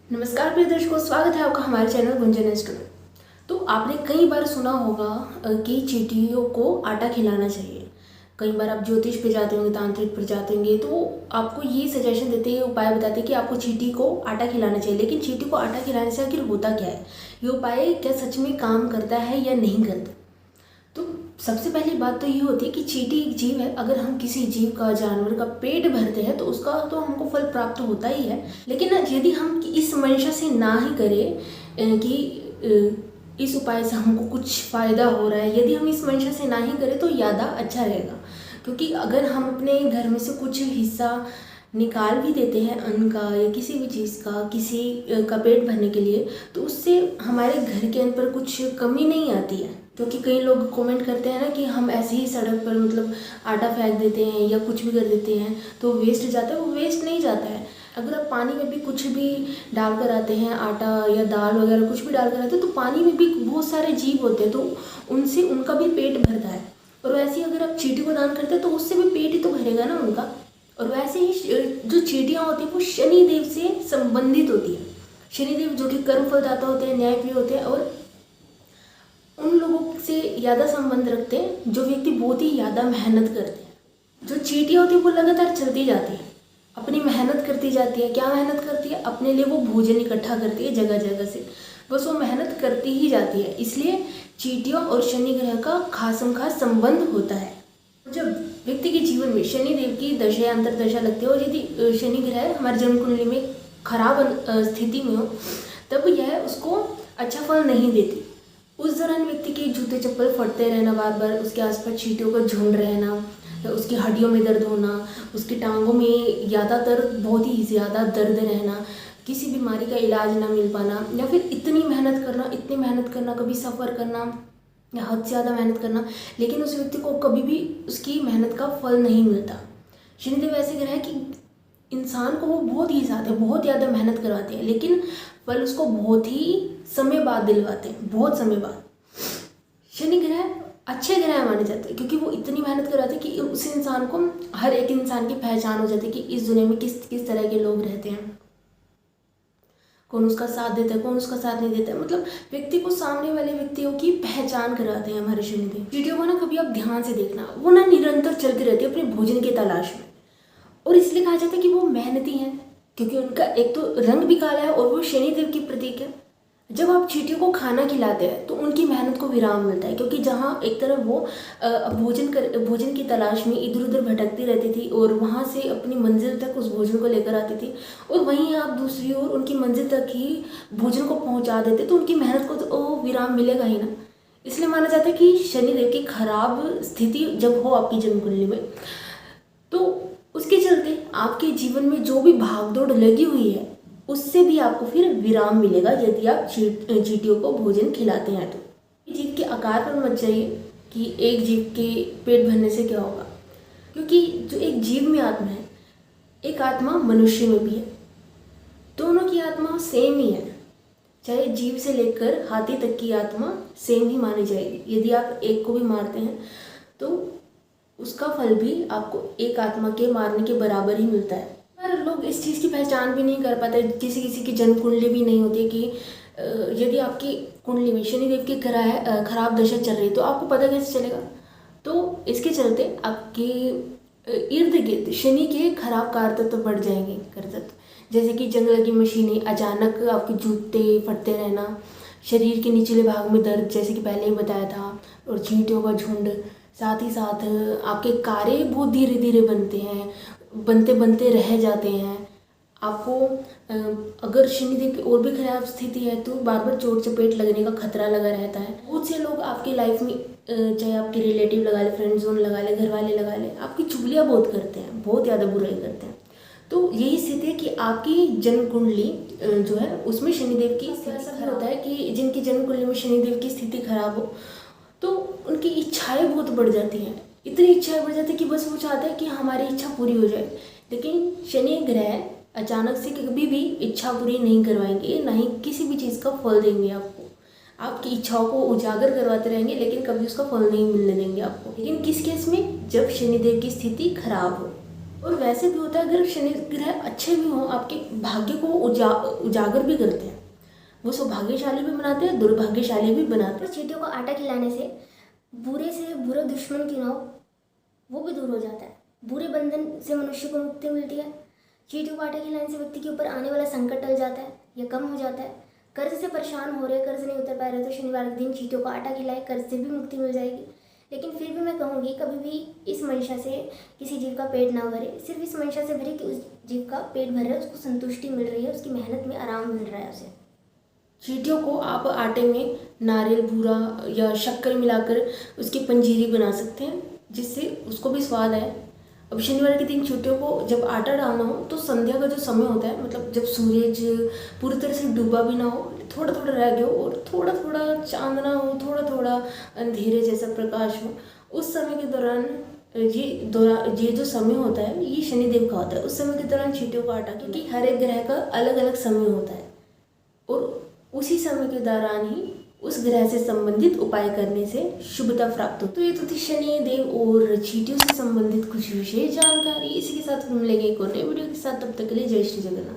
नमस्कार प्रिय दर्शकों, स्वागत है आपका हमारे चैनल गुंजन स्टूडियो में। तो आपने कई बार सुना होगा कि चींटियों को आटा खिलाना चाहिए। कई बार आप ज्योतिष पे जाते होंगे, तांत्रिक पर जाते होंगे, तो आपको ये सजेशन देते हैं, उपाय बताते हैं कि आपको चींटी को आटा खिलाना चाहिए। लेकिन चींटी को आटा खिलाने से आखिर होता क्या है, ये उपाय क्या सच में काम करता है या नहीं करता। तो सबसे पहली बात तो ये होती है कि चींटी एक जीव है। अगर हम किसी जीव का, जानवर का पेट भरते हैं तो उसका तो हमको फल प्राप्त होता ही है। लेकिन यदि हम इस मंशा से ना ही करें कि इस उपाय से हमको कुछ फ़ायदा हो रहा है, यदि हम इस मंशा से ना ही करें तो ज़्यादा अच्छा रहेगा। क्योंकि अगर हम अपने घर में से कुछ हिस्सा निकाल भी देते हैं अन्न का या किसी भी चीज़ का, किसी का पेट भरने के लिए, तो उससे हमारे घर के अंदर कुछ कमी नहीं आती है। क्योंकि कई लोग कमेंट करते हैं ना कि हम ऐसे ही सड़क पर मतलब आटा फेंक देते हैं या कुछ भी कर देते हैं तो वेस्ट जाता है। वो वेस्ट नहीं जाता है। अगर आप पानी में भी कुछ भी डाल कर आते हैं, आटा या दाल वगैरह कुछ भी डाल कर आते हैं, तो पानी में भी बहुत सारे जीव होते हैं, तो उनसे उनका भी पेट भरता है। और वैसे ही अगर आप चींटी को दान करते हैं तो उससे भी पेट ही तो भरेगा ना उनका। और वैसे ही जो चींटियाँ होती हैं वो शनिदेव से संबंधित होती है। शनिदेव जो कि कर्मफलदाता होते हैं, न्यायप्रिय होते हैं, और उन लोगों से ज़्यादा संबंध रखते हैं जो व्यक्ति बहुत ही ज़्यादा मेहनत करते हैं। जो चींटियाँ होती है वो लगातार चलती जाती है, अपनी मेहनत करती जाती है। क्या मेहनत करती है? अपने लिए वो भोजन इकट्ठा करती है जगह जगह से, बस वो मेहनत करती ही जाती है। इसलिए चींटियों और शनि ग्रह का खासम खास संबंध होता है। जब व्यक्ति के जीवन में शनिदेव की दशा या अंतरदशा लगती है और यदि शनि ग्रह हमारे जन्म कुंडली में खराब स्थिति में हो, तब यह उसको अच्छा फल नहीं देती। उस दौरान व्यक्ति के जूते चप्पल फटते रहना, बार बार उसके आसपास चींटियों का झुंड रहना, उसकी हड्डियों में दर्द होना, उसकी टांगों में ज़्यादातर बहुत ही ज़्यादा दर्द रहना, किसी बीमारी का इलाज ना मिल पाना, या फिर इतनी मेहनत करना, कभी सफ़र करना या हद से ज़्यादा मेहनत करना, लेकिन उस व्यक्ति को कभी भी उसकी मेहनत का फल नहीं मिलता। शनिदेव ऐसे ग्रह है कि इंसान को वो बहुत ज़्यादा मेहनत करवाते हैं, लेकिन फल उसको बहुत ही समय बाद दिलवाते हैं, बहुत समय बाद। शनि ग्रह अच्छे ग्रह माने जाते हैं क्योंकि वो इतनी मेहनत करवाते हैं कि उस इंसान को, हर एक इंसान की पहचान हो जाती है कि इस दुनिया में किस किस तरह के लोग रहते हैं, कौन उसका साथ देता है, कौन उसका साथ नहीं देता है। मतलब व्यक्ति को सामने वाले व्यक्तियों की पहचान कराते हैं हमारे शनिदेव। चींटियों को ना कभी आप ध्यान से देखना, वो ना निरंतर चलती रहती है अपने भोजन की तलाश में। और इसलिए कहा जाता है कि वो मेहनती हैं क्योंकि उनका एक तो रंग भी काला है और वो शनिदेव की प्रतीक है। जब आप चींटियों को खाना खिलाते हैं तो उनकी मेहनत को विराम मिलता है, क्योंकि जहाँ एक तरफ वो भोजन की तलाश में इधर उधर भटकती रहती थी और वहाँ से अपनी मंजिल तक उस भोजन को लेकर आती थी, और वहीं आप दूसरी ओर उनकी मंजिल तक ही भोजन को पहुँचा देते, तो उनकी मेहनत को तो विराम मिलेगा ही ना। इसलिए माना जाता है कि शनिदेव की खराब स्थिति जब हो आपकी जन्म कुंडली में, तो उसके चलते आपके जीवन में जो भी भागदौड़ लगी हुई है उससे भी आपको फिर विराम मिलेगा यदि आप चींटियों को भोजन खिलाते हैं। तो जीव के आकार पर मत जाइए कि एक जीव के पेट भरने से क्या होगा, क्योंकि जो एक जीव में आत्मा है, एक आत्मा मनुष्य में भी है, दोनों की आत्मा सेम ही है। चाहे जीव से लेकर हाथी तक की आत्मा सेम ही मानी जाएगी। यदि आप एक को भी मारते हैं तो उसका फल भी आपको एक आत्मा के मारने के बराबर ही मिलता है। पर लोग इस चीज़ की पहचान भी नहीं कर पाते। किसी किसी की जन्म कुंडली भी नहीं होती कि यदि आपकी कुंडली में शनिदेव की खराब दशा चल रही है तो आपको पता कैसे चलेगा। तो इसके चलते आपके इर्द गिर्द शनि के खराब कारतत्व तो बढ़ जाएंगे, करतत्व, जैसे कि जंग लगी मशीनें, अचानक आपके जूते फटते रहना, शरीर के निचले भाग में दर्द, जैसे कि पहले ही बताया था, और चींटियों का झुंड। साथ ही साथ आपके कार्य बहुत धीरे धीरे बनते हैं, बनते बनते रह जाते हैं। आपको अगर शनिदेव की और भी खराब स्थिति है तो बार बार चोट चपेट लगने का खतरा लगा रहता है। बहुत से लोग आपकी लाइफ में, चाहे आपके रिलेटिव लगा ले, फ्रेंड जोन लगा ले, घर वाले लगा ले, आपकी चुगलियाँ बहुत करते हैं, बहुत ज़्यादा बुराई करते हैं। तो यही स्थिति है कि आपकी जन्म कुंडली जो है उसमें शनिदेव की ऐसा होता है कि जिनकी जन्म कुंडली में शनिदेव की स्थिति खराब हो तो उनकी इच्छाएं बहुत बढ़ जाती हैं। इतनी इच्छाएं बढ़ जाती है कि बस वो चाहता है कि हमारी इच्छा पूरी हो जाए। लेकिन शनि ग्रह अचानक से कभी भी इच्छा पूरी नहीं करवाएंगे, ना ही किसी भी चीज़ का फल देंगे आपको। आपकी इच्छाओं को उजागर करवाते रहेंगे लेकिन कभी उसका फल नहीं मिलने देंगे आपको। लेकिन किस केस में? जब शनिदेव की स्थिति खराब हो, और वैसे भी होता है, अगर शनि ग्रह अच्छे भी हों, आपके भाग्य को उजागर भी करते हैं, वो सौभाग्यशाली भी बनाते हैं, दुर्भाग्यशाली भी बनाते हैं। चींटियों को आटा खिलाने से बुरे दुश्मन क्यों ना हो, वो भी दूर हो जाता है। बुरे बंधन से मनुष्य को मुक्ति मिलती है। चींटियों को आटा खिलाने से व्यक्ति के ऊपर आने वाला संकट टल जाता है या कम हो जाता है। कर्ज से परेशान हो रहे, कर्ज नहीं उतर पा रहे, तो शनिवार के दिन चींटियों को आटा खिलाए, कर्ज से भी मुक्ति मिल जाएगी। लेकिन फिर भी मैं कहूँगी, कभी भी इस मंशा से किसी जीव का पेट ना भरे। सिर्फ इस मंशा से भरे कि उस जीव का पेट भर रहा है, उसको संतुष्टि मिल रही है, उसकी मेहनत में आराम मिल रहा है उसे। चींटियों को आप आटे में नारियल बूरा या शक्कर मिलाकर उसकी पंजीरी बना सकते हैं, जिससे उसको भी स्वाद आए। अब शनिवार के दिन चींटियों को जब आटा डालना हो तो संध्या का जो समय होता है, मतलब जब सूरज पूरी तरह से डूबा भी ना हो, थोड़ा थोड़ा रह गया हो और थोड़ा थोड़ा चांदना हो, थोड़ा थोड़ा अंधेरे जैसा प्रकाश हो, उस समय के दौरान ये जो समय होता है, ये शनिदेव का होता है। उस समय के दौरान चींटियों को आटा, क्योंकि हर एक ग्रह का अलग अलग समय होता है और उसी समय के दौरान ही उस ग्रह से संबंधित उपाय करने से शुभता प्राप्त हो। तो ये तो थी शनि देव और चींटियों से संबंधित कुछ विशेष जानकारी। इसी के साथ हम मिलेंगे एक और नए वीडियो के साथ। तब तक के लिए जय श्री जगन्नाथ।